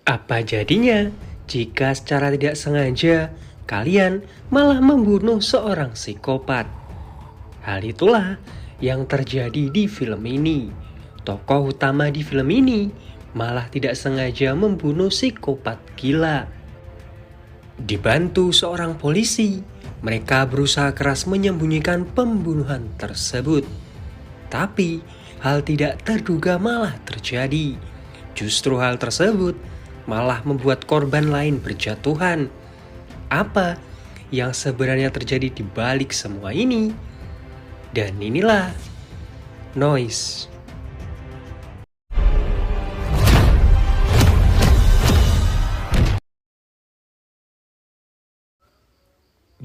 Apa jadinya jika secara tidak sengaja kalian malah membunuh seorang psikopat? Hal itulah yang terjadi di film ini. Tokoh utama di film ini malah tidak sengaja membunuh psikopat gila. Dibantu seorang polisi, mereka berusaha keras menyembunyikan pembunuhan tersebut. Tapi hal tidak terduga malah terjadi. Justru hal tersebut malah membuat korban lain berjatuhan. Apa yang sebenarnya terjadi di balik semua ini? Dan inilah Noise.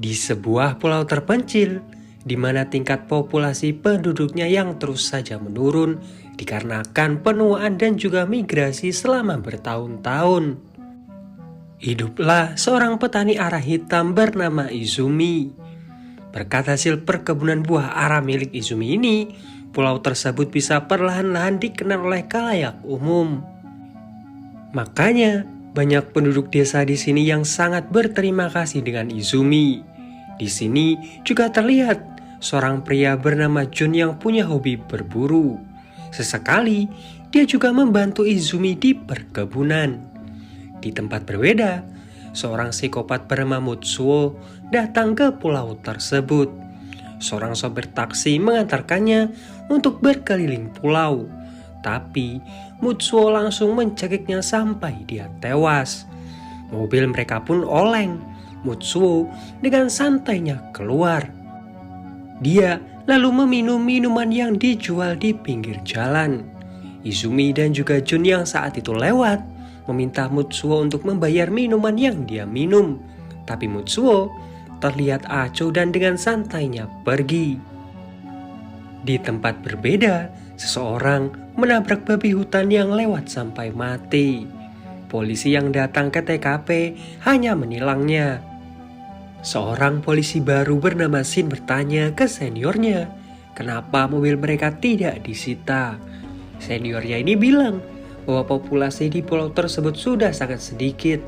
Di sebuah pulau terpencil, di mana tingkat populasi penduduknya yang terus saja menurun dikarenakan penuaan dan juga migrasi selama bertahun-tahun. Hiduplah seorang petani ara hitam bernama Izumi. Berkat hasil perkebunan buah ara milik Izumi ini, pulau tersebut bisa perlahan-lahan dikenal oleh khalayak umum. Makanya, banyak penduduk desa di sini yang sangat berterima kasih dengan Izumi. Di sini juga terlihat seorang pria bernama Jun yang punya hobi berburu. Sesekali, dia juga membantu Izumi di perkebunan. Di tempat berbeda, seorang psikopat bernama Mutsuo datang ke pulau tersebut. Seorang sopir taksi mengantarkannya untuk berkeliling pulau. Tapi Mutsuo langsung mencekiknya sampai dia tewas. Mobil mereka pun oleng. Mutsuo dengan santainya keluar. Dia lalu meminum minuman yang dijual di pinggir jalan. Izumi dan juga Jun yang saat itu lewat meminta Mutsuo untuk membayar minuman yang dia minum. Tapi Mutsuo terlihat acuh dan dengan santainya pergi. Di tempat berbeda, seseorang menabrak babi hutan yang lewat sampai mati. Polisi yang datang ke TKP hanya menilangnya. Seorang polisi baru bernama Shin bertanya ke seniornya, kenapa mobil mereka tidak disita. Seniornya ini bilang bahwa populasi di pulau tersebut sudah sangat sedikit.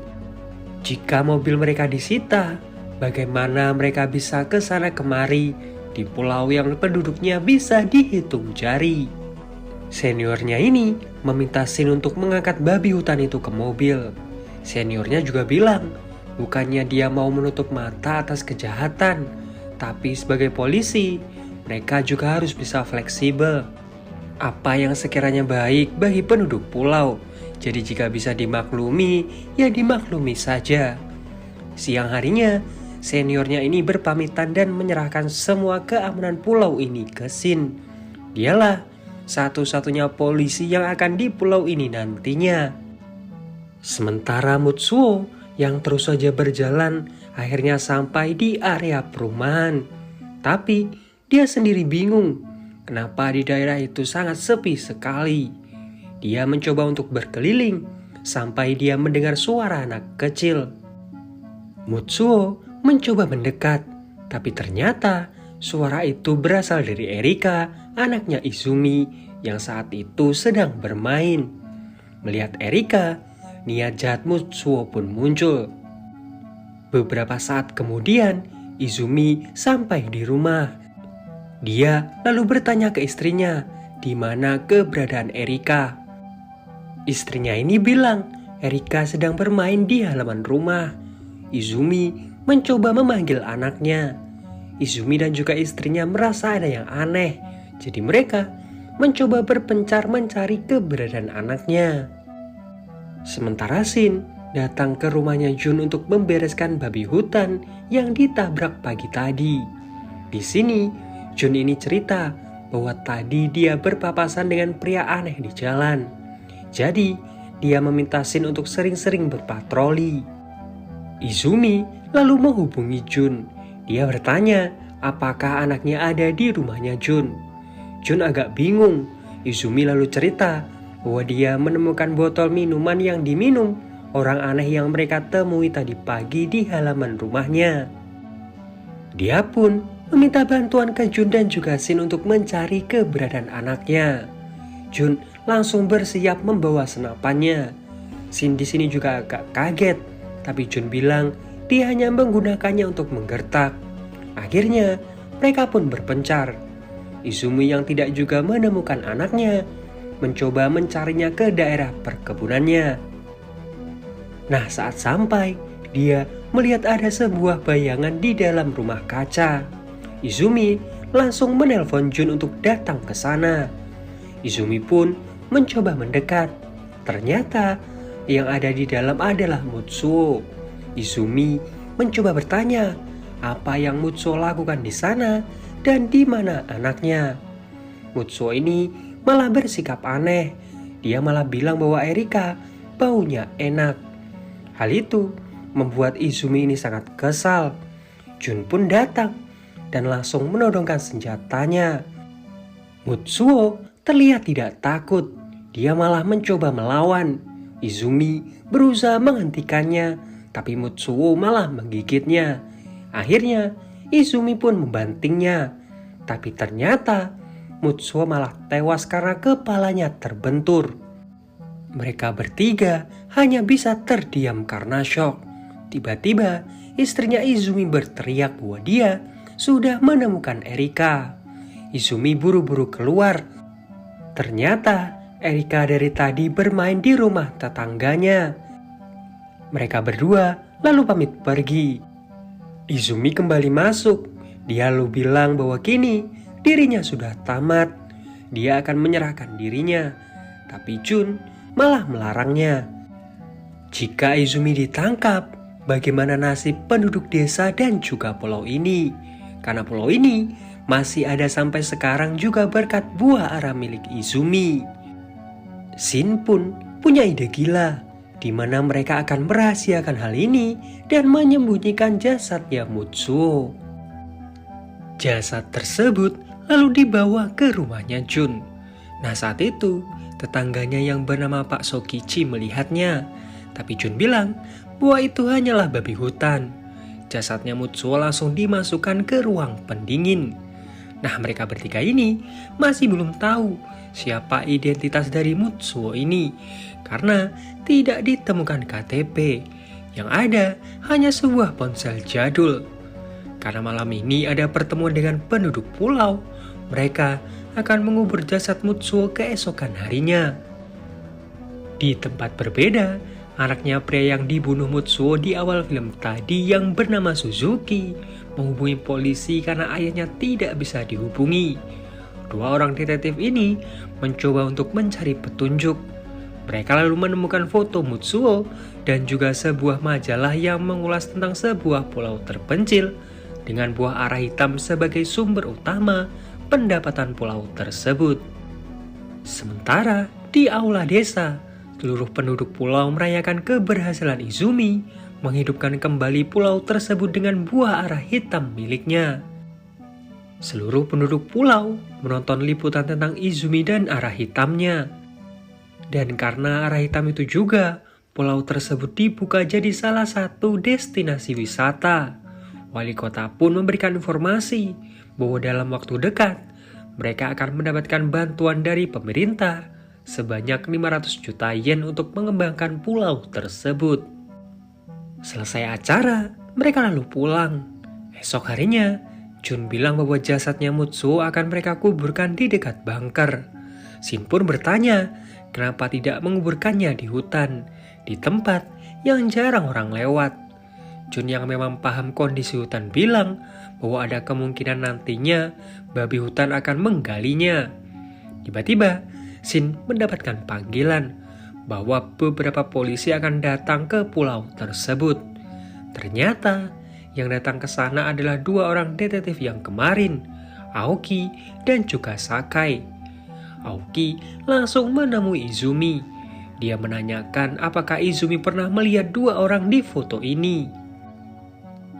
Jika mobil mereka disita, bagaimana mereka bisa ke sana kemari di pulau yang penduduknya bisa dihitung jari. Seniornya ini meminta Shin untuk mengangkat babi hutan itu ke mobil. Seniornya juga bilang, bukannya dia mau menutup mata atas kejahatan, tapi sebagai polisi, mereka juga harus bisa fleksibel. Apa yang sekiranya baik bagi penduduk pulau, jadi jika bisa dimaklumi, ya dimaklumi saja. Siang harinya, seniornya ini berpamitan dan menyerahkan semua keamanan pulau ini ke Shin. Dialah satu-satunya polisi yang akan di pulau ini nantinya. Sementara Mutsuo yang terus saja berjalan akhirnya sampai di area perumahan. Tapi dia sendiri bingung kenapa di daerah itu sangat sepi sekali. Dia mencoba untuk berkeliling sampai dia mendengar suara anak kecil. Mutsuo mencoba mendekat, tapi ternyata suara itu berasal dari Erika, anaknya Izumi yang saat itu sedang bermain. Melihat Erika, niat jahat Mutsuo pun muncul. Beberapa saat kemudian, Izumi sampai di rumah. Dia lalu bertanya ke istrinya, di mana keberadaan Erika. Istrinya ini bilang, Erika sedang bermain di halaman rumah. Izumi mencoba memanggil anaknya. Izumi dan juga istrinya merasa ada yang aneh, jadi mereka mencoba berpencar mencari keberadaan anaknya. Sementara Shin datang ke rumahnya Jun untuk membereskan babi hutan yang ditabrak pagi tadi. Di sini, Jun ini cerita bahwa tadi dia berpapasan dengan pria aneh di jalan. Jadi, dia meminta Shin untuk sering-sering berpatroli. Izumi lalu menghubungi Jun. Dia bertanya apakah anaknya ada di rumahnya Jun. Jun agak bingung. Izumi lalu cerita bahwa dia menemukan botol minuman yang diminum orang aneh yang mereka temui tadi pagi di halaman rumahnya. Dia pun meminta bantuan ke Jun dan juga Shin untuk mencari keberadaan anaknya. Jun langsung bersiap membawa senapannya. Shin di sini juga agak kaget, tapi Jun bilang dia hanya menggunakannya untuk menggertak. Akhirnya mereka pun berpencar. Izumi yang tidak juga menemukan anaknya mencoba mencarinya ke daerah perkebunannya. Nah, saat sampai, dia melihat ada sebuah bayangan di dalam rumah kaca. Izumi langsung menelpon Jun untuk datang ke sana. Izumi pun mencoba mendekat. Ternyata yang ada di dalam adalah Mutsuo. Izumi mencoba bertanya apa yang Mutsuo lakukan di sana dan di mana anaknya. Mutsuo ini malah bersikap aneh. Dia malah bilang bahwa Erika baunya enak. Hal itu membuat Izumi ini sangat kesal. Jun pun datang dan langsung menodongkan senjatanya. Mutsuo terlihat tidak takut. Dia malah mencoba melawan. Izumi berusaha menghentikannya, tapi Mutsuo malah menggigitnya. Akhirnya Izumi pun membantingnya. Tapi ternyata Mutsuo malah tewas karena kepalanya terbentur. Mereka bertiga hanya bisa terdiam karena syok. Tiba-tiba istrinya Izumi berteriak bahwa dia sudah menemukan Erika. Izumi buru-buru keluar. Ternyata Erika dari tadi bermain di rumah tetangganya. Mereka berdua lalu pamit pergi. Izumi kembali masuk. Dia lalu bilang bahwa kini dirinya sudah tamat. Dia akan menyerahkan dirinya. Tapi Jun malah melarangnya. Jika Izumi ditangkap, bagaimana nasib penduduk desa dan juga pulau ini? Karena pulau ini masih ada sampai sekarang juga berkat buah ara milik Izumi. Shin pun punya ide gila, di mana mereka akan merahasiakan hal ini dan menyembunyikan jasadnya Mutsuo. Jasad tersebut lalu dibawa ke rumahnya Jun. Nah, saat itu tetangganya yang bernama Pak Sokichi melihatnya, tapi Jun bilang bahwa itu hanyalah babi hutan. Jasadnya Mutsuo langsung dimasukkan ke ruang pendingin. Nah, mereka bertiga ini masih belum tahu siapa identitas dari Mutsuo ini karena tidak ditemukan KTP. Yang ada hanya sebuah ponsel jadul. Karena malam ini ada pertemuan dengan penduduk pulau, mereka akan mengubur jasad Mutsuo keesokan harinya. Di tempat berbeda, anaknya pria yang dibunuh Mutsuo di awal film tadi yang bernama Suzuki menghubungi polisi karena ayahnya tidak bisa dihubungi. Dua orang detektif ini mencoba untuk mencari petunjuk. Mereka lalu menemukan foto Mutsuo dan juga sebuah majalah yang mengulas tentang sebuah pulau terpencil dengan buah ara hitam sebagai sumber utama pendapatan pulau tersebut. Sementara di aula desa, seluruh penduduk pulau merayakan keberhasilan Izumi menghidupkan kembali pulau tersebut dengan buah ara hitam miliknya. Seluruh penduduk pulau menonton liputan tentang Izumi dan ara hitamnya. Dan karena ara hitam itu juga, pulau tersebut dibuka jadi salah satu destinasi wisata. Wali kota pun memberikan informasi bahwa dalam waktu dekat, mereka akan mendapatkan bantuan dari pemerintah sebanyak 500 juta yen untuk mengembangkan pulau tersebut. Selesai acara, mereka lalu pulang. Esok harinya, Jun bilang bahwa jasadnya Mutsuo akan mereka kuburkan di dekat bunker. Shin pun bertanya, kenapa tidak menguburkannya di hutan, di tempat yang jarang orang lewat. Jun yang memang paham kondisi hutan bilang bahwa ada kemungkinan nantinya babi hutan akan menggalinya. Tiba-tiba, Shin mendapatkan panggilan bahwa beberapa polisi akan datang ke pulau tersebut. Ternyata yang datang ke sana adalah dua orang detektif yang kemarin, Aoki dan juga Sakai. Aoki langsung menemui Izumi. Dia menanyakan apakah Izumi pernah melihat dua orang di foto ini.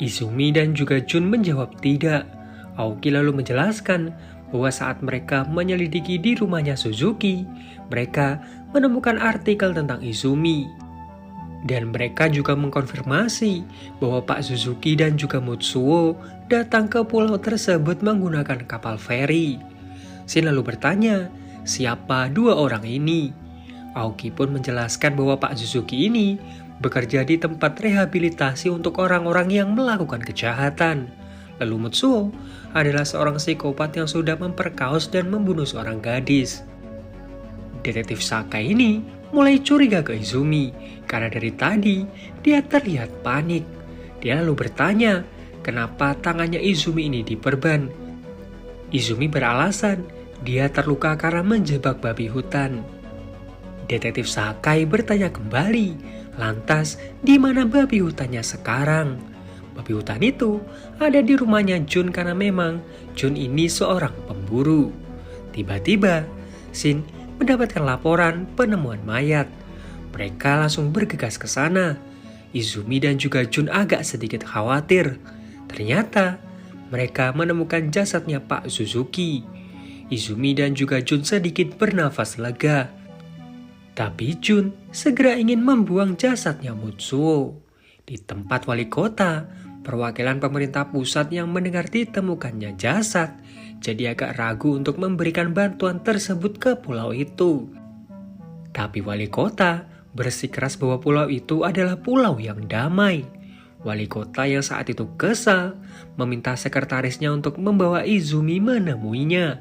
Izumi dan juga Jun menjawab tidak. Aoki lalu menjelaskan bahwa saat mereka menyelidiki di rumahnya Suzuki, mereka menemukan artikel tentang Izumi. Dan mereka juga mengkonfirmasi bahwa Pak Suzuki dan juga Mutsuo datang ke pulau tersebut menggunakan kapal feri. Shin lalu bertanya, siapa dua orang ini? Aoki pun menjelaskan bahwa Pak Suzuki ini bekerja di tempat rehabilitasi untuk orang-orang yang melakukan kejahatan. Lalu Mutsuo adalah seorang psikopat yang sudah memperkaos dan membunuh seorang gadis. Detektif Sakai ini mulai curiga ke Izumi karena dari tadi dia terlihat panik. Dia lalu bertanya kenapa tangannya Izumi ini diperban. Izumi beralasan dia terluka karena menjebak babi hutan. Detektif Sakai bertanya kembali, lantas di mana babi hutannya sekarang? Babi hutan itu ada di rumahnya Jun karena memang Jun ini seorang pemburu. Tiba-tiba, Shin mendapatkan laporan penemuan mayat. Mereka langsung bergegas ke sana. Izumi dan juga Jun agak sedikit khawatir. Ternyata mereka menemukan jasadnya Pak Suzuki. Izumi dan juga Jun sedikit bernafas lega. Tapi Jun segera ingin membuang jasadnya Mutsuo. Di tempat wali kota, perwakilan pemerintah pusat yang mendengar ditemukannya jasad jadi agak ragu untuk memberikan bantuan tersebut ke pulau itu. Tapi wali kota bersikeras bahwa pulau itu adalah pulau yang damai. Wali kota yang saat itu kesal meminta sekretarisnya untuk membawa Izumi menemuinya.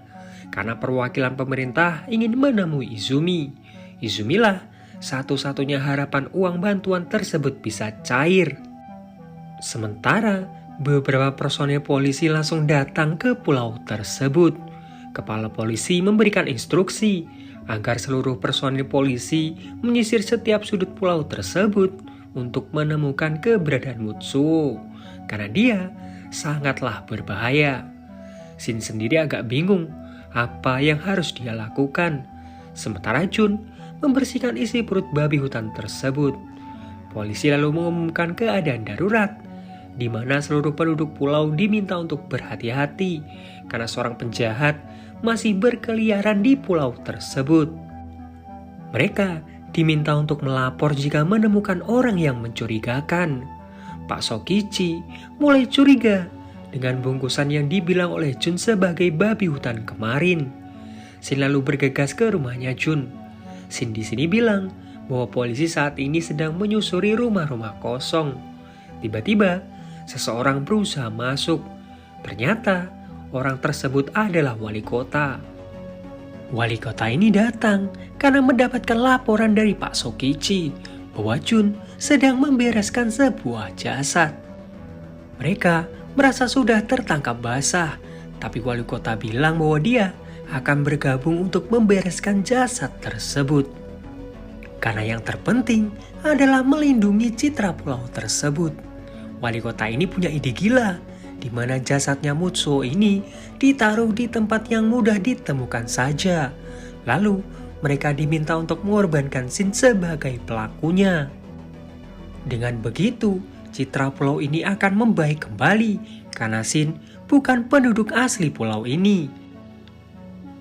Karena perwakilan pemerintah ingin menemui Izumi. Izumilah satu-satunya harapan uang bantuan tersebut bisa cair. Sementara beberapa personel polisi langsung datang ke pulau tersebut. Kepala polisi memberikan instruksi agar seluruh personel polisi menyisir setiap sudut pulau tersebut untuk menemukan keberadaan Mutsuo, karena dia sangatlah berbahaya. Shin sendiri agak bingung apa yang harus dia lakukan. Sementara Jun membersihkan isi perut babi hutan tersebut. Polisi lalu mengumumkan keadaan darurat, di mana seluruh penduduk pulau diminta untuk berhati-hati karena seorang penjahat masih berkeliaran di pulau tersebut. Mereka diminta untuk melapor jika menemukan orang yang mencurigakan. Pak Sokichi mulai curiga dengan bungkusan yang dibilang oleh Jun sebagai babi hutan kemarin. Shin lalu bergegas ke rumahnya Jun. Shin di sini bilang bahwa polisi saat ini sedang menyusuri rumah-rumah kosong. Tiba-tiba, seseorang berusaha masuk. Ternyata, orang tersebut adalah wali kota. Wali kota ini datang karena mendapatkan laporan dari Pak Sokichi bahwa Jun sedang membereskan sebuah jasad. Mereka merasa sudah tertangkap basah, tapi wali kota bilang bahwa dia akan bergabung untuk membereskan jasad tersebut. Karena yang terpenting adalah melindungi citra pulau tersebut. Wali kota ini punya ide gila, di mana jasadnya Mutsuo ini ditaruh di tempat yang mudah ditemukan saja. Lalu mereka diminta untuk mengorbankan Shin sebagai pelakunya. Dengan begitu, citra pulau ini akan membaik kembali karena Shin bukan penduduk asli pulau ini.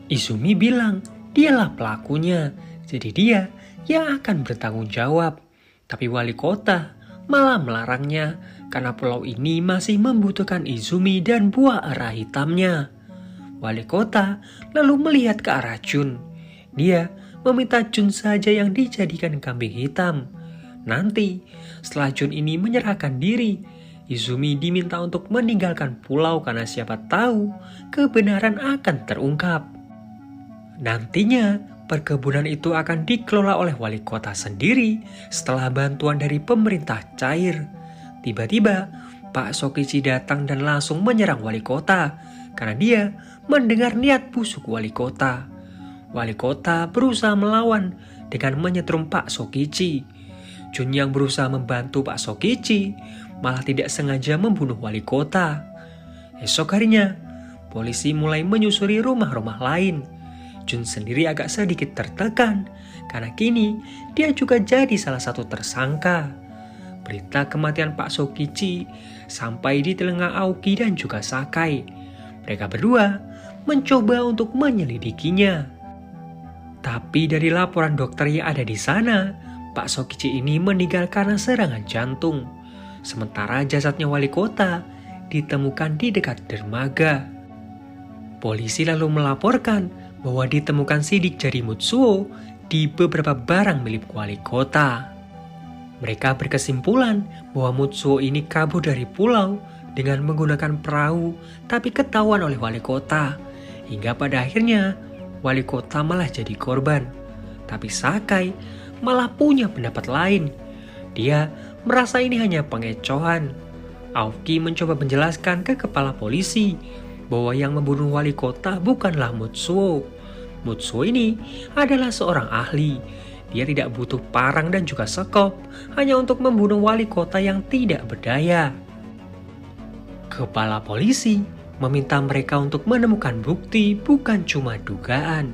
Izumi bilang dialah pelakunya, jadi dia yang akan bertanggung jawab. Tapi wali kota malah melarangnya karena pulau ini masih membutuhkan Izumi dan buah arah hitamnya. Wali kota lalu melihat ke arah Jun. Dia meminta Jun saja yang dijadikan kambing hitam. Nanti setelah Jun ini menyerahkan diri, Izumi diminta untuk meninggalkan pulau karena siapa tahu kebenaran akan terungkap. Nantinya, perkebunan itu akan dikelola oleh wali kota sendiri setelah bantuan dari pemerintah cair. Tiba-tiba, Pak Sokichi datang dan langsung menyerang wali kota karena dia mendengar niat busuk wali kota. Wali kota berusaha melawan dengan menyetrum Pak Sokichi. Jun yang berusaha membantu Pak Sokichi malah tidak sengaja membunuh wali kota. Esok harinya, polisi mulai menyusuri rumah-rumah lain. Jun sendiri agak sedikit tertekan karena kini dia juga jadi salah satu tersangka. Berita kematian Pak Sokichi sampai di telinga Aoki dan juga Sakai. Mereka berdua mencoba untuk menyelidikinya. Tapi dari laporan dokter yang ada di sana, Pak Sokichi ini meninggal karena serangan jantung. Sementara jasadnya wali kota ditemukan di dekat dermaga. Polisi lalu melaporkan bahwa ditemukan sidik jari Mutsuo di beberapa barang milik wali kota. Mereka berkesimpulan bahwa Mutsuo ini kabur dari pulau dengan menggunakan perahu, tapi ketahuan oleh wali kota. Hingga pada akhirnya, wali kota malah jadi korban. Tapi Sakai malah punya pendapat lain. Dia merasa ini hanya pengecohan. Aoki mencoba menjelaskan ke kepala polisi bahwa yang membunuh wali kota bukanlah Mutsuo. Mutsuo ini adalah seorang ahli. Dia tidak butuh parang dan juga sekop hanya untuk membunuh wali kota yang tidak berdaya. Kepala polisi meminta mereka untuk menemukan bukti, bukan cuma dugaan.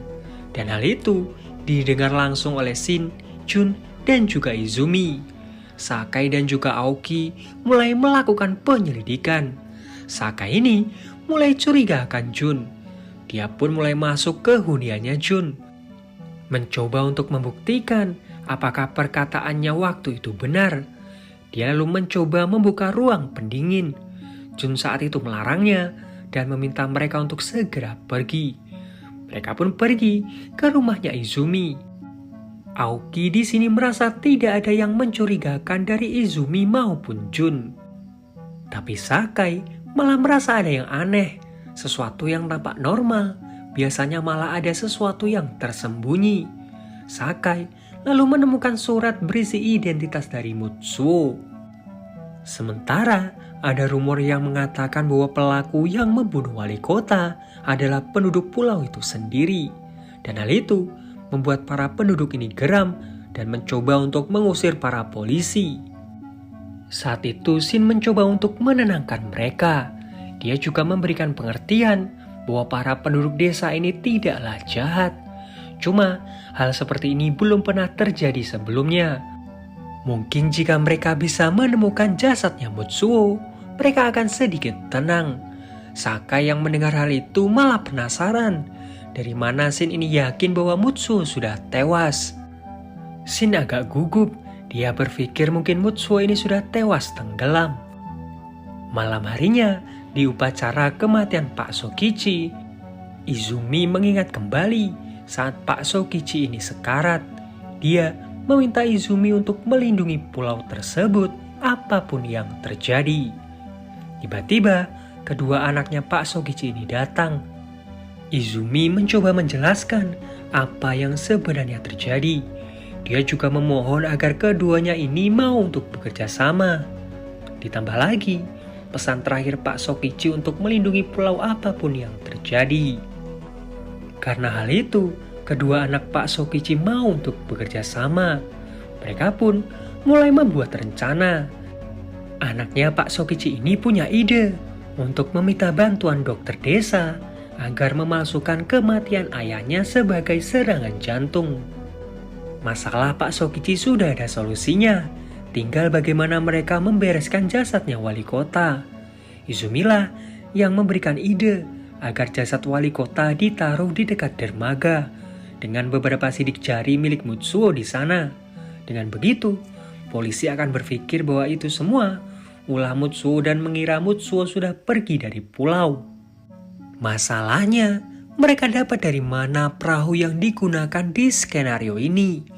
Dan hal itu didengar langsung oleh Shin, Jun, dan juga Izumi. Sakai dan juga Aoki mulai melakukan penyelidikan. Sakai ini mulai curiga akan Jun. Dia pun mulai masuk ke huniannya Jun, mencoba untuk membuktikan apakah perkataannya waktu itu benar. Dia lalu mencoba membuka ruang pendingin. Jun saat itu melarangnya dan meminta mereka untuk segera pergi. Mereka pun pergi ke rumahnya Izumi. Aoki di sini merasa tidak ada yang mencurigakan dari Izumi maupun Jun. Tapi Sakai malah merasa ada yang aneh. Sesuatu yang tampak normal, biasanya malah ada sesuatu yang tersembunyi. Sakai lalu menemukan surat berisi identitas dari Mutsuo. Sementara ada rumor yang mengatakan bahwa pelaku yang membunuh wali kota adalah penduduk pulau itu sendiri. Dan hal itu membuat para penduduk ini geram dan mencoba untuk mengusir para polisi. Saat itu Shin mencoba untuk menenangkan mereka. Dia juga memberikan pengertian bahwa para penduduk desa ini tidaklah jahat. Cuma hal seperti ini belum pernah terjadi sebelumnya. Mungkin jika mereka bisa menemukan jasadnya Mutsuo, mereka akan sedikit tenang. Sakai yang mendengar hal itu malah penasaran. Dari mana Shin ini yakin bahwa Mutsuo sudah tewas? Shin agak gugup. Dia berpikir mungkin Mutsuo ini sudah tewas tenggelam. Malam harinya, di upacara kematian Pak Sokichi, Izumi mengingat kembali saat Pak Sokichi ini sekarat. Dia meminta Izumi untuk melindungi pulau tersebut apapun yang terjadi. Tiba-tiba, kedua anaknya Pak Sokichi ini datang. Izumi mencoba menjelaskan apa yang sebenarnya terjadi. Dia juga memohon agar keduanya ini mau untuk bekerja sama. Ditambah lagi, pesan terakhir Pak Sokichi untuk melindungi pulau apapun yang terjadi. Karena hal itu, kedua anak Pak Sokichi mau untuk bekerja sama. Mereka pun mulai membuat rencana. Anaknya Pak Sokichi ini punya ide untuk meminta bantuan dokter desa agar memalsukan kematian ayahnya sebagai serangan jantung. Masalah Pak Sokichi sudah ada solusinya. Tinggal bagaimana mereka membereskan jasadnya wali kota. Izumilah yang memberikan ide agar jasad wali kota ditaruh di dekat dermaga dengan beberapa sidik jari milik Mutsuo di sana. Dengan begitu, polisi akan berpikir bahwa itu semua ulah Mutsuo dan mengira Mutsuo sudah pergi dari pulau. Masalahnya, mereka dapat dari mana perahu yang digunakan di skenario ini?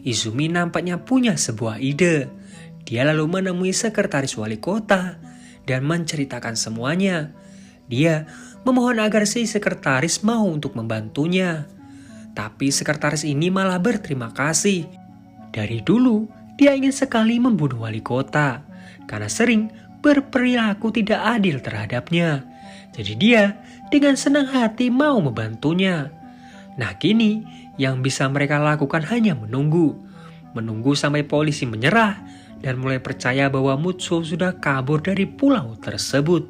Izumi nampaknya punya sebuah ide. Dia lalu menemui sekretaris wali kota dan menceritakan semuanya. Dia memohon agar si sekretaris mau untuk membantunya. Tapi sekretaris ini malah berterima kasih. Dari dulu, dia ingin sekali membunuh wali kota karena sering berperilaku tidak adil terhadapnya. Jadi dia dengan senang hati mau membantunya. Nah kini yang bisa mereka lakukan hanya menunggu. Menunggu sampai polisi menyerah dan mulai percaya bahwa Mutsuo sudah kabur dari pulau tersebut.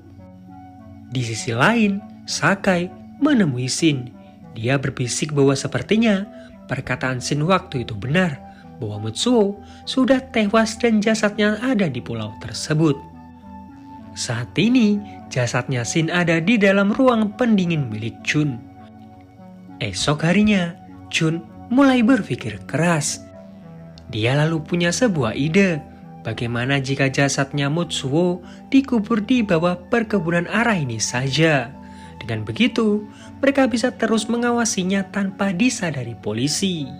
Di sisi lain, Sakai menemui Shin. Dia berbisik bahwa sepertinya perkataan Shin waktu itu benar, bahwa Mutsuo sudah tewas dan jasadnya ada di pulau tersebut. Saat ini, jasadnya Shin ada di dalam ruang pendingin milik Jun. Esok harinya, Jun mulai berpikir keras. Dia lalu punya sebuah ide. Bagaimana jika jasadnya Mutsuo dikubur di bawah perkebunan arah ini saja? Dengan begitu, mereka bisa terus mengawasinya tanpa disadari polisi.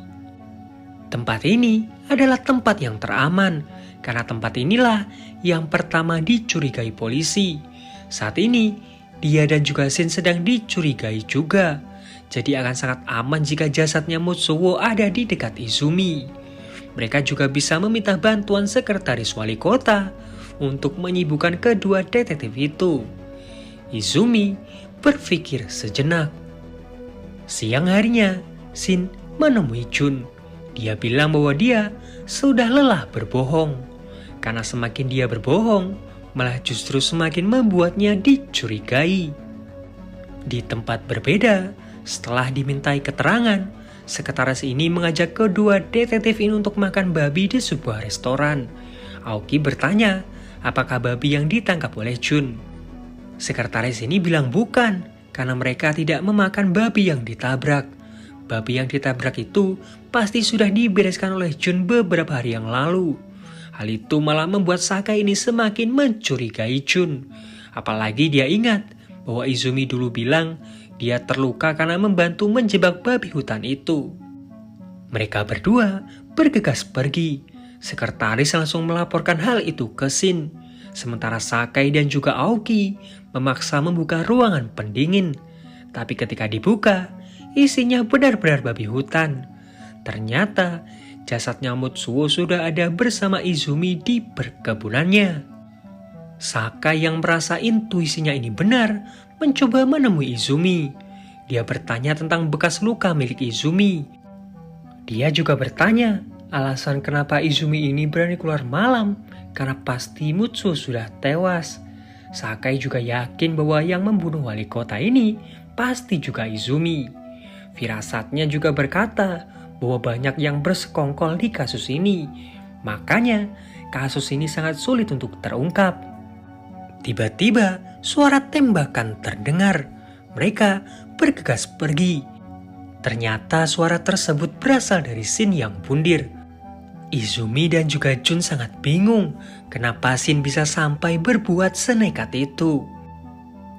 Tempat ini adalah tempat yang teraman, karena tempat inilah yang pertama dicurigai polisi. Saat ini, dia dan juga Shin sedang dicurigai juga. Jadi akan sangat aman jika jasadnya Mutsuo ada di dekat Izumi. Mereka juga bisa meminta bantuan sekretaris wali kota untuk menyibukkan kedua detektif itu. Izumi berpikir sejenak. Siang harinya, Shin menemui Jun. Dia bilang bahwa dia sudah lelah berbohong. Karena semakin dia berbohong, malah justru semakin membuatnya dicurigai. Di tempat berbeda, setelah dimintai keterangan, sekretaris ini mengajak kedua detektif ini untuk makan babi di sebuah restoran. Aoki bertanya, apakah babi yang ditangkap oleh Jun? Sekretaris ini bilang bukan, karena mereka tidak memakan babi yang ditabrak. Babi yang ditabrak itu pasti sudah dibereskan oleh Jun beberapa hari yang lalu. Hal itu malah membuat Sakai ini semakin mencurigai Jun. Apalagi dia ingat bahwa Izumi dulu bilang dia terluka karena membantu menjebak babi hutan itu. Mereka berdua bergegas pergi. Sekretaris langsung melaporkan hal itu ke Shin. Sementara Sakai dan juga Aoki memaksa membuka ruangan pendingin. Tapi ketika dibuka, isinya benar-benar babi hutan. Ternyata jasadnya Mutsuo sudah ada bersama Izumi di perkebunannya. Sakai yang merasa intuisinya ini benar, mencoba menemui Izumi. Dia bertanya tentang bekas luka milik Izumi. Dia juga bertanya alasan kenapa Izumi ini berani keluar malam, karena pasti Mutsuo sudah tewas. Sakai juga yakin bahwa yang membunuh wali kota ini pasti juga Izumi. Firasatnya juga berkata bahwa banyak yang bersekongkol di kasus ini. Makanya kasus ini sangat sulit untuk terungkap. Tiba-tiba suara tembakan terdengar. Mereka bergegas pergi. Ternyata suara tersebut berasal dari Shin yang pundir. Izumi dan juga Jun sangat bingung kenapa Shin bisa sampai berbuat senekat itu.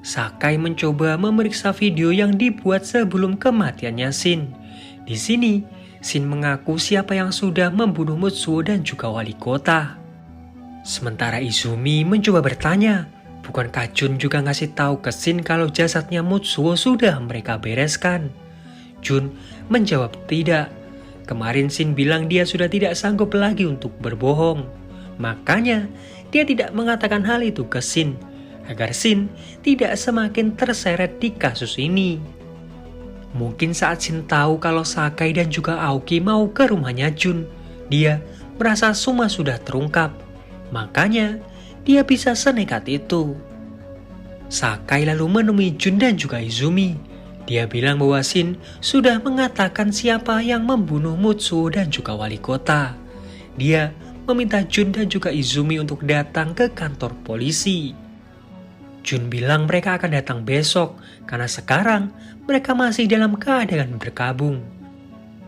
Sakai mencoba memeriksa video yang dibuat sebelum kematiannya Shin. Di sini, Shin mengaku siapa yang sudah membunuh Mutsuo dan juga wali kota. Sementara Izumi mencoba bertanya, bukankah Jun juga ngasih tahu ke Shin kalau jasadnya Mutsuo sudah mereka bereskan? Jun menjawab tidak. Kemarin Shin bilang dia sudah tidak sanggup lagi untuk berbohong. Makanya dia tidak mengatakan hal itu ke Shin, agar Shin tidak semakin terseret di kasus ini. Mungkin saat Shin tahu kalau Sakai dan juga Aoki mau ke rumahnya Jun, dia merasa semua sudah terungkap. Makanya dia bisa senekat itu. Sakai lalu menemui Jun dan juga Izumi. Dia bilang bahwa Shin sudah mengatakan siapa yang membunuh Mutsuo dan juga wali kota. Dia meminta Jun dan juga Izumi untuk datang ke kantor polisi. Jun bilang mereka akan datang besok karena sekarang mereka masih dalam keadaan berkabung.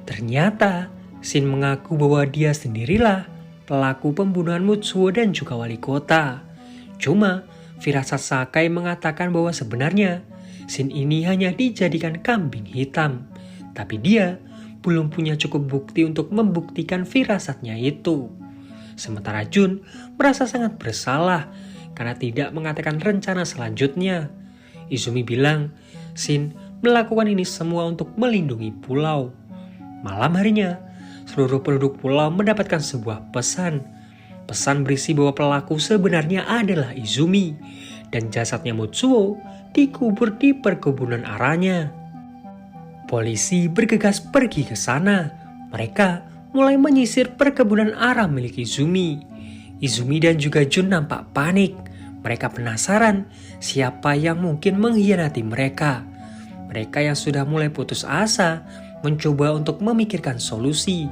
Ternyata Shin mengaku bahwa dia sendirilah pelaku pembunuhan Mutsuo dan juga wali kota. Cuma firasat Sakai mengatakan bahwa sebenarnya Shin ini hanya dijadikan kambing hitam. Tapi dia belum punya cukup bukti untuk membuktikan firasatnya itu. Sementara Jun merasa sangat bersalah karena tidak mengatakan rencana selanjutnya. Izumi bilang Shin melakukan ini semua untuk melindungi pulau. Malam harinya, seluruh penduduk pulau mendapatkan sebuah pesan. Pesan berisi bahwa pelaku sebenarnya adalah Izumi dan jasadnya Mutsuo dikubur di perkebunan aranya. Polisi bergegas pergi ke sana. Mereka mulai menyisir perkebunan ara milik Izumi. Izumi dan juga Jun nampak panik. Mereka penasaran siapa yang mungkin mengkhianati mereka. Mereka yang sudah mulai putus asa mencoba untuk memikirkan solusi.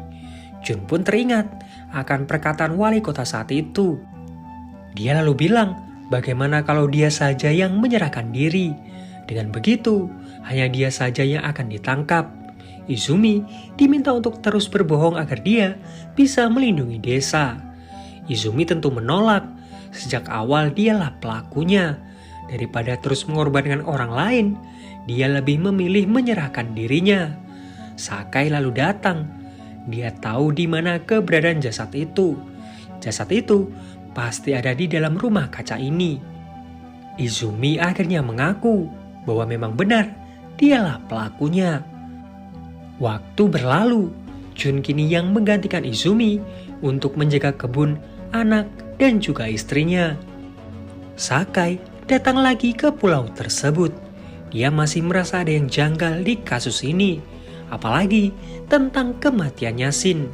Jun pun teringat akan perkataan wali kota saat itu. Dia lalu bilang, bagaimana kalau dia saja yang menyerahkan diri? Dengan begitu, hanya dia saja yang akan ditangkap. Izumi diminta untuk terus berbohong agar dia bisa melindungi desa. Izumi tentu menolak. Sejak awal dialah pelakunya. Daripada terus mengorbankan orang lain, dia lebih memilih menyerahkan dirinya. Sakai lalu datang. dia tahu di mana keberadaan jasad itu. Jasad itu pasti ada di dalam rumah kaca ini. Izumi akhirnya mengaku bahwa memang benar dialah pelakunya. Waktu berlalu, Jun kini yang menggantikan Izumi untuk menjaga kebun, anak, dan juga istrinya. Sakai datang lagi ke pulau tersebut. Dia masih merasa ada yang janggal di kasus ini, apalagi tentang kematian Yasin.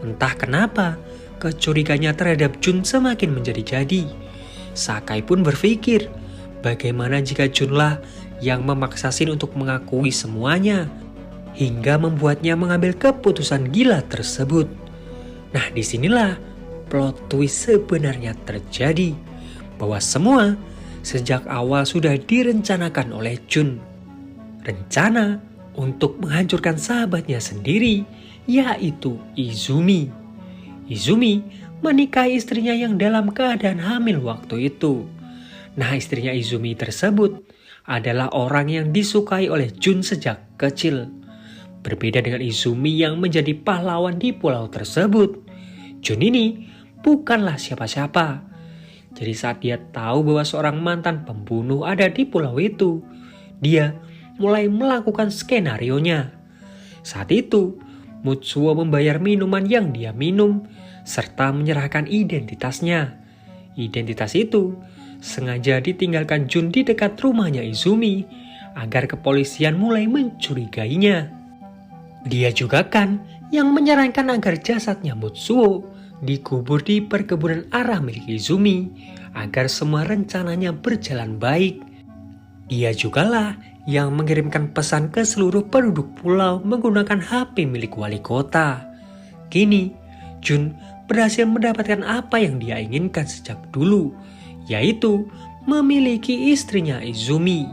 Entah kenapa, kecurigaannya terhadap Jun semakin menjadi-jadi. Sakai pun berpikir, bagaimana jika Junlah yang memaksa Shin untuk mengakui semuanya, hingga membuatnya mengambil keputusan gila tersebut. Nah, disinilah plot twist sebenarnya terjadi, bahwa semua sejak awal sudah direncanakan oleh Jun. Rencana untuk menghancurkan sahabatnya sendiri, yaitu Izumi. Izumi menikahi istrinya yang dalam keadaan hamil waktu itu. Nah, istrinya Izumi tersebut adalah orang yang disukai oleh Jun sejak kecil. Berbeda dengan Izumi yang menjadi pahlawan di pulau tersebut, Jun ini bukanlah siapa-siapa. Jadi saat dia tahu bahwa seorang mantan pembunuh ada di pulau itu, dia mulai melakukan skenarionya. Saat itu, Mutsuo membayar minuman yang dia minum, serta menyerahkan identitasnya. Identitas itu sengaja ditinggalkan Jun di dekat rumahnya Izumi, agar kepolisian mulai mencurigainya. Dia juga kan yang menyarankan agar jasadnya Mutsuo dikubur di perkebunan arah milik Izumi, agar semua rencananya berjalan baik. Dia jugalah yang mengirimkan pesan ke seluruh penduduk pulau menggunakan HP milik wali kota. Kini, Jun berhasil mendapatkan apa yang dia inginkan sejak dulu, yaitu memiliki istrinya Izumi.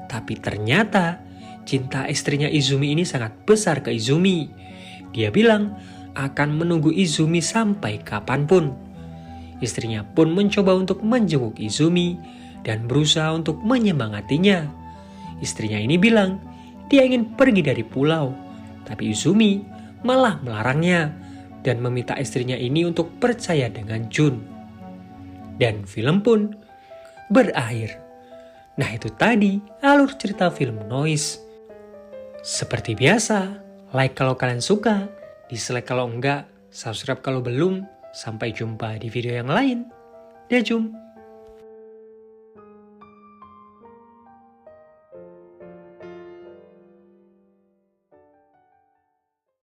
Tapi ternyata cinta istrinya Izumi ini sangat besar ke Izumi. Dia bilang akan menunggu Izumi sampai kapanpun. Istrinya pun mencoba untuk menjenguk Izumi dan berusaha untuk menyemangatinya. Istrinya ini bilang dia ingin pergi dari pulau, tapi Izumi malah melarangnya dan meminta istrinya ini untuk percaya dengan Jun. Dan film pun berakhir. Nah, itu tadi alur cerita film Noise. Seperti biasa, like kalau kalian suka, dislike kalau enggak, subscribe kalau belum. Sampai jumpa di video yang lain. Daejum.